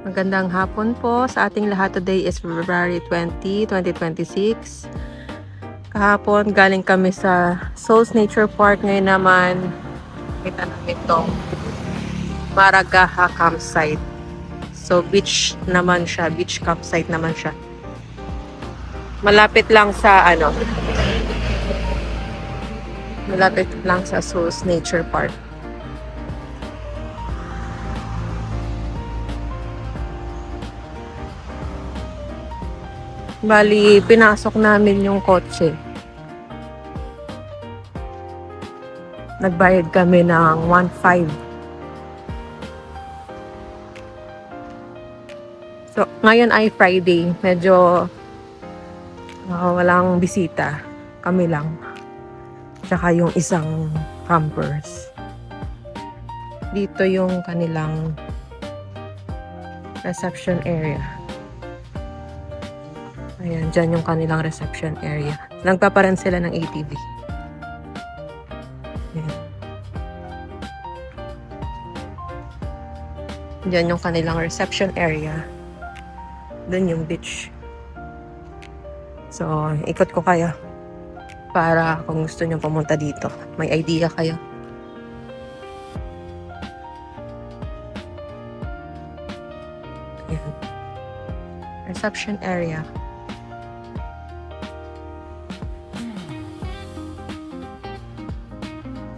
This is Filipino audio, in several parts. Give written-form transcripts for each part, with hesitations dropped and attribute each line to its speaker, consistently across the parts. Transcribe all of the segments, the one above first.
Speaker 1: Magandang hapon po sa ating lahat. Today is February 20, 2026. Kahapon galing kami sa Souls Nature Park. Ngayon naman kita namin itong Maragaha campsite. So beach naman siya, beach campsite naman siya. Malapit lang sa malapit lang sa Souls Nature Park. Bali, pinasok namin yung kotse. Nagbayad kami ng 1.5. So, ngayon ay Friday. Medyo walang bisita. Kami lang. Tsaka yung isang campers. Dito yung kanilang reception area. Ayan, dyan yung kanilang reception area. Nagpaparan sila ng ATV. Ayan. Dyan yung kanilang reception area. Dun yung beach. So, ikot ko kayo. Para kung gusto nyo pumunta dito, may idea kayo. Ayan. Reception area.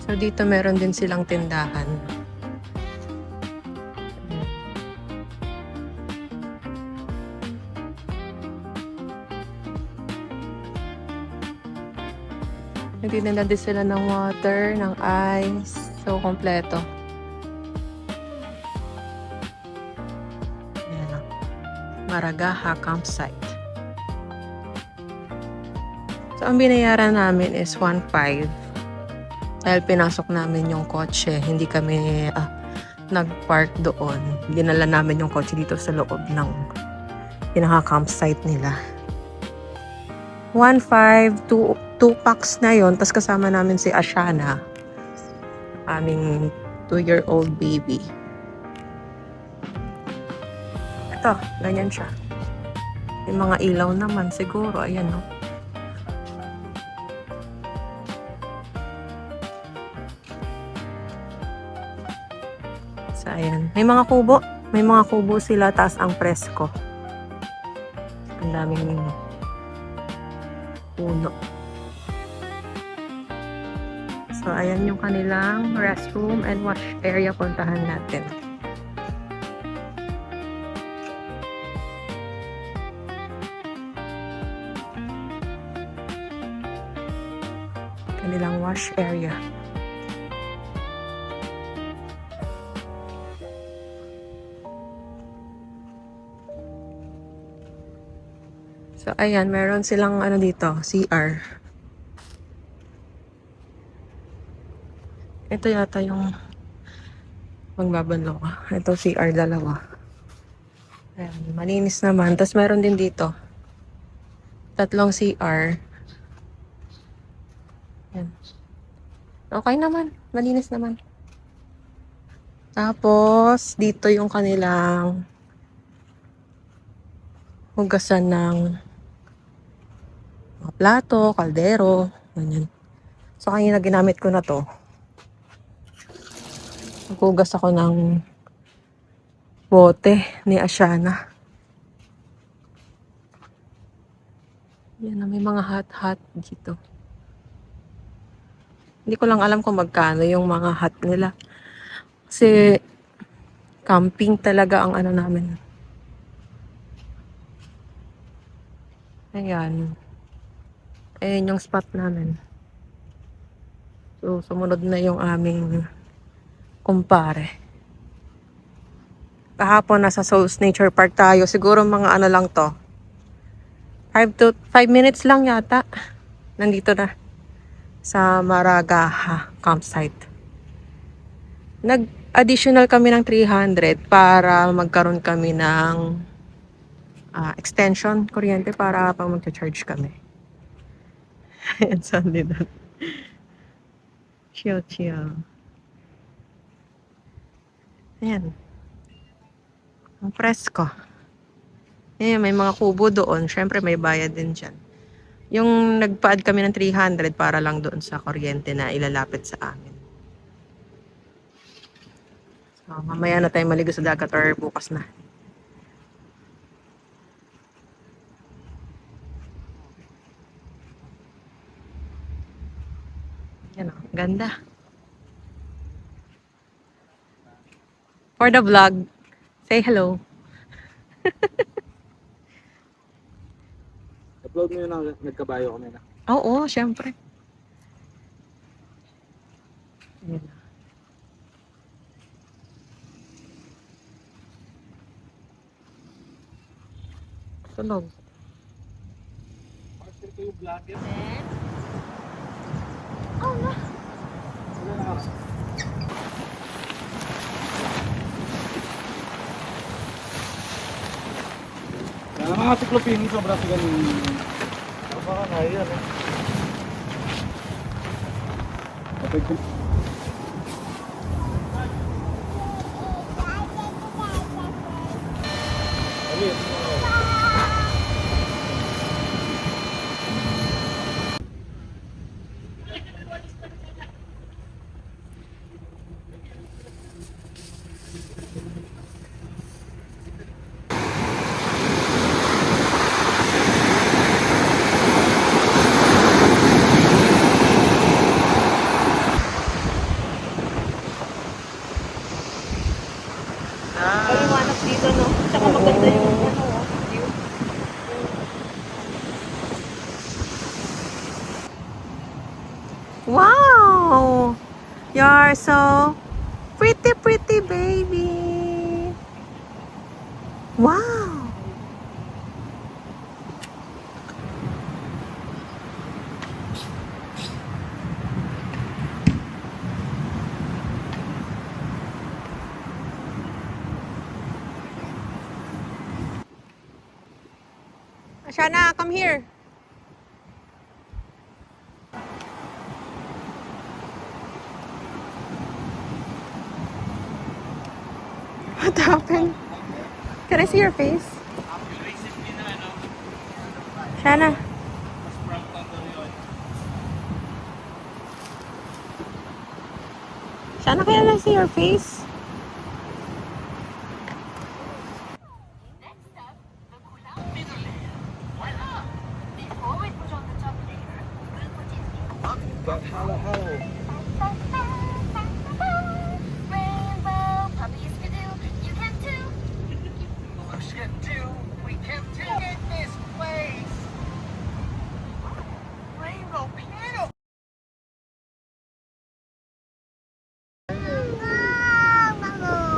Speaker 1: So, dito meron din silang tindahan. Nagtitinda din sila ng water, ng ice. So, kompleto. Ayan o. Maragaha campsite. So, ang binayaran namin is 1.5. Dahil pinasok namin yung kotse. Hindi kami nag-park doon. Dinala namin yung kotse dito sa loob ng pinaka-campsite nila. 1.5, 2 packs na yon. Tapos kasama namin si Ashana, aming 2-year-old baby. Ito, ganyan siya. Yung mga ilaw naman siguro, ayan no. So, ayan. May mga kubo. May mga kubo sila, taas ang presko. Ang daming puno. So, ayan yung kanilang restroom and wash area. Puntahan natin. Kanilang wash area. So, ayan, meron silang dito, CR. Ito yata yung magbabanlo ka. Ito CR dalawa. Ayan, malinis naman. Tapos meron din dito. 3 CR. Ayan. Okay naman. Malinis naman. Tapos, dito yung kanilang hugasan ng mga plato, kaldero, ganyan. So, kanina ginamit ko na to. Naghugas ako ng bote ni Ashana. Yan, may mga hot dito. Hindi ko lang alam kung magkano yung mga hot nila. Kasi, camping talaga ang namin. Ayan. Ayan yung spot namin. So, sumunod na yung aming kumpare. Kahapon nasa Souls Nature Park tayo. Siguro mga lang to. 5 minutes lang yata. Nandito na. Sa Maragaha campsite. Nag-additional kami ng 300 para magkaroon kami ng extension kuryente para pang mag-charge kami. Ayan, Sunday doon. Chill. Ayan. Ang presko. Eh, may mga kubo doon. Syempre may bayad din dyan. Yung nagpa-add kami ng 300 para lang doon sa kuryente na ilalapit sa amin. So, mamaya na tayo maligo sa dagat or bukas na. Yan o, ganda. For the vlog, say hello.
Speaker 2: Upload mo yun na nagkabayo kami na.
Speaker 1: Oo, syempre. Yan. Tulog.
Speaker 2: Master ko yung vlogger.
Speaker 1: Oh, no.
Speaker 2: Wala na ka. Kaya mga tiklopini sobra sa ganun. Baka kaya eh. Kapag
Speaker 1: Maliwanag dito, no? Tsaka maganda yung view. Wow! You're so pretty, pretty baby. Wow! Ashana, come here. What happened? Can I see your face? Shana. Shana, can I see your face?
Speaker 2: hello, hello.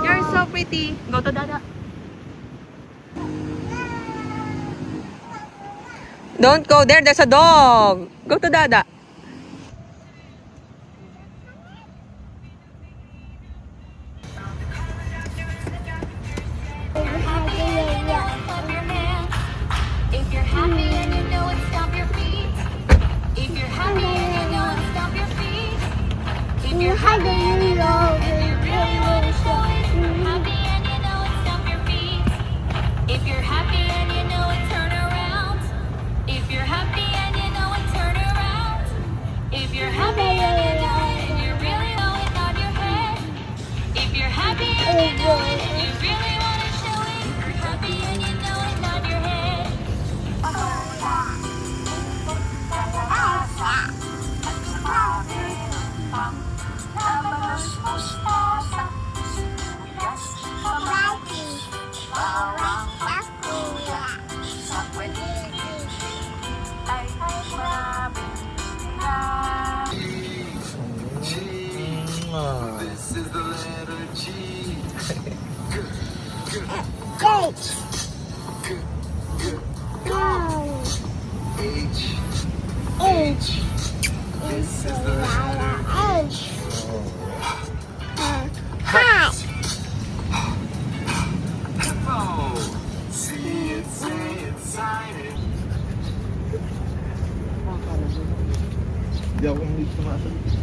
Speaker 1: You're so pretty. Go to Dada. Don't go there. There's a dog. Go to Dada.
Speaker 3: If you're happy and you know it, stomp your feet. If you're happy and you know it, stomp your feet. If you're happy and you know it, and you really want to show it, happy and you know it, stomp your feet. If you're happy and you know it, turn around. If you're happy and you know it, turn around. If you're happy and you know it, and you really know it, nod your head. If you're happy and you know it, and you really want to show it, happy and you know it, nod your head.
Speaker 2: This is the letter G. H. This is the letter H. Hat. Oh, see it, say it, sign it. Hindi ako hindi sumasagot.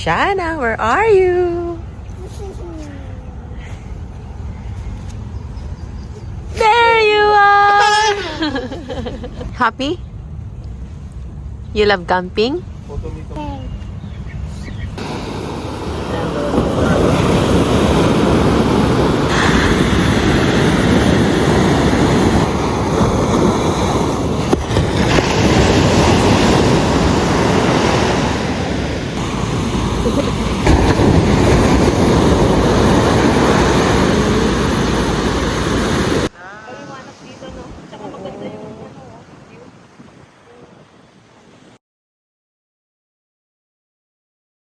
Speaker 1: Shana, where are you? There you are! Happy? You love camping?